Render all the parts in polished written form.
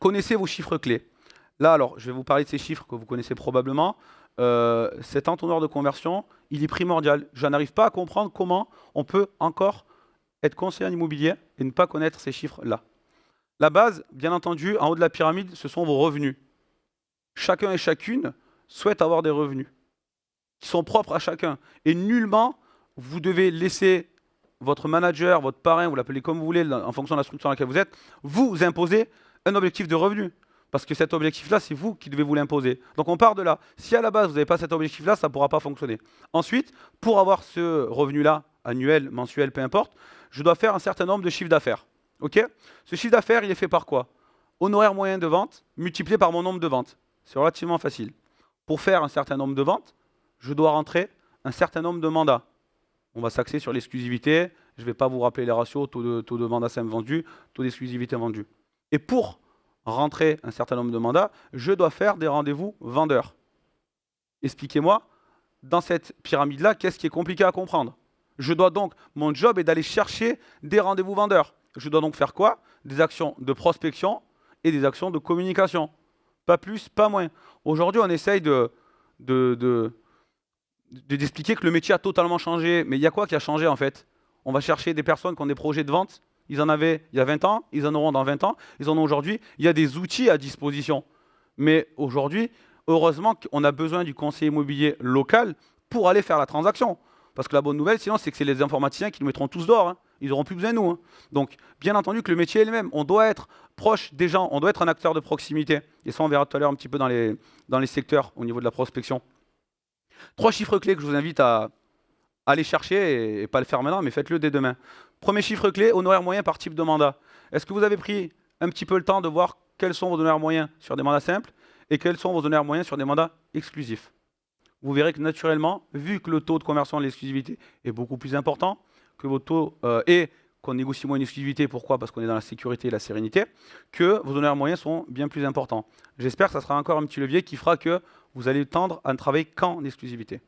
connaissez vos chiffres clés. Là, alors, je vais vous parler de ces chiffres que vous connaissez probablement. Cet entonnoir de conversion, il est primordial. Je n'arrive pas à comprendre comment on peut encore être conseiller en immobilier et ne pas connaître ces chiffres-là. La base, bien entendu, en haut de la pyramide, ce sont vos revenus. Chacun et chacune souhaite avoir des revenus qui sont propres à chacun. Et nullement, vous devez laisser votre manager, votre parrain, vous l'appelez comme vous voulez, en fonction de la structure dans laquelle vous êtes, vous imposer un objectif de revenu. Parce que cet objectif-là, c'est vous qui devez vous l'imposer. Donc on part de là. Si à la base, vous n'avez pas cet objectif-là, ça ne pourra pas fonctionner. Ensuite, pour avoir ce revenu-là, annuel, mensuel, peu importe, je dois faire un certain nombre de chiffres d'affaires. Ok ? Ce chiffre d'affaires, il est fait par quoi ? Honoraire moyen de vente multiplié par mon nombre de ventes. C'est relativement facile. Pour faire un certain nombre de ventes, je dois rentrer un certain nombre de mandats. On va s'axer sur l'exclusivité. Je ne vais pas vous rappeler les ratios, taux de mandat simple vendu, taux d'exclusivité vendu. Et pour rentrer un certain nombre de mandats, je dois faire des rendez-vous vendeurs. Expliquez-moi, dans cette pyramide-là, qu'est-ce qui est compliqué à comprendre ? Je dois donc, mon job est d'aller chercher des rendez-vous vendeurs. Je dois donc faire quoi ? Des actions de prospection et des actions de communication. Pas plus, pas moins. Aujourd'hui, on essaye d'expliquer que le métier a totalement changé. Mais il y a quoi qui a changé en fait ? On va chercher des personnes qui ont des projets de vente. Ils en avaient il y a 20 ans, ils en auront dans 20 ans, ils en ont aujourd'hui. Il y a des outils à disposition. Mais aujourd'hui, heureusement qu'on a besoin du conseiller immobilier local pour aller faire la transaction. Parce que la bonne nouvelle, sinon, c'est que c'est les informaticiens qui nous mettront tous dehors. Hein. Ils n'auront plus besoin de nous. Hein. Donc, bien entendu que le métier est le même. On doit être proche des gens, on doit être un acteur de proximité. Et ça, on verra tout à l'heure un petit peu dans les secteurs au niveau de la prospection. 3 chiffres clés que je vous invite à aller chercher et pas le faire maintenant, mais faites-le dès demain. Premier chiffre clé, honoraire moyen par type de mandat. Est-ce que vous avez pris un petit peu le temps de voir quels sont vos honoraires moyens sur des mandats simples et quels sont vos honoraires moyens sur des mandats exclusifs ? Vous verrez que naturellement, vu que le taux de conversion de l'exclusivité est beaucoup plus important, que vos taux et qu'on négocie moins une exclusivité, pourquoi ? Parce qu'on est dans la sécurité et la sérénité, que vos honoraires moyens sont bien plus importants. J'espère que ça sera encore un petit levier qui fera que vous allez tendre à ne travailler qu'en exclusivité.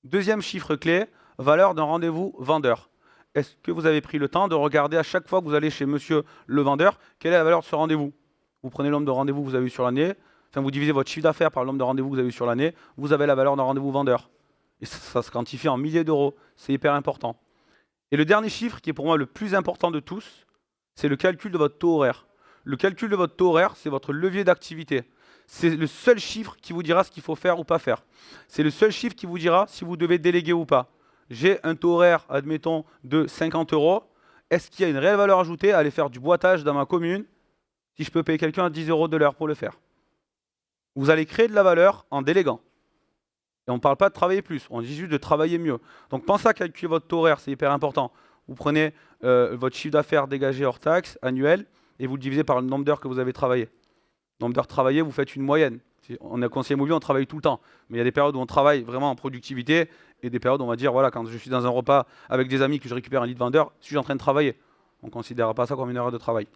Deuxième chiffre clé, valeur d'un rendez-vous vendeur. Est-ce que vous avez pris le temps de regarder à chaque fois que vous allez chez monsieur le vendeur, quelle est la valeur de ce rendez-vous ? Vous prenez le nombre de rendez-vous que vous avez eu sur l'année, enfin vous divisez votre chiffre d'affaires par le nombre de rendez-vous que vous avez eu sur l'année, vous avez la valeur d'un rendez-vous vendeur. Et ça se quantifie en milliers d'euros, c'est hyper important. Et le dernier chiffre, qui est pour moi le plus important de tous, c'est le calcul de votre taux horaire. Le calcul de votre taux horaire, c'est votre levier d'activité. C'est le seul chiffre qui vous dira ce qu'il faut faire ou pas faire. C'est le seul chiffre qui vous dira si vous devez déléguer ou pas. J'ai un taux horaire, admettons, de 50 €. Est-ce qu'il y a une réelle valeur ajoutée à aller faire du boitage dans ma commune si je peux payer quelqu'un à 10 € de l'heure pour le faire ? Vous allez créer de la valeur en déléguant. Et on ne parle pas de travailler plus, on dit juste de travailler mieux. Donc pensez à calculer votre taux horaire, c'est hyper important. Vous prenez votre chiffre d'affaires dégagé hors taxe annuel et vous le divisez par le nombre d'heures que vous avez travaillé. Nombre d'heures travaillées, vous faites une moyenne. On est conseiller immobilier, on travaille tout le temps. Mais il y a des périodes où on travaille vraiment en productivité et des périodes où on va dire, voilà, quand je suis dans un repas avec des amis que je récupère un lead vendeur, je suis en train de travailler. On ne considérera pas ça comme une heure de travail.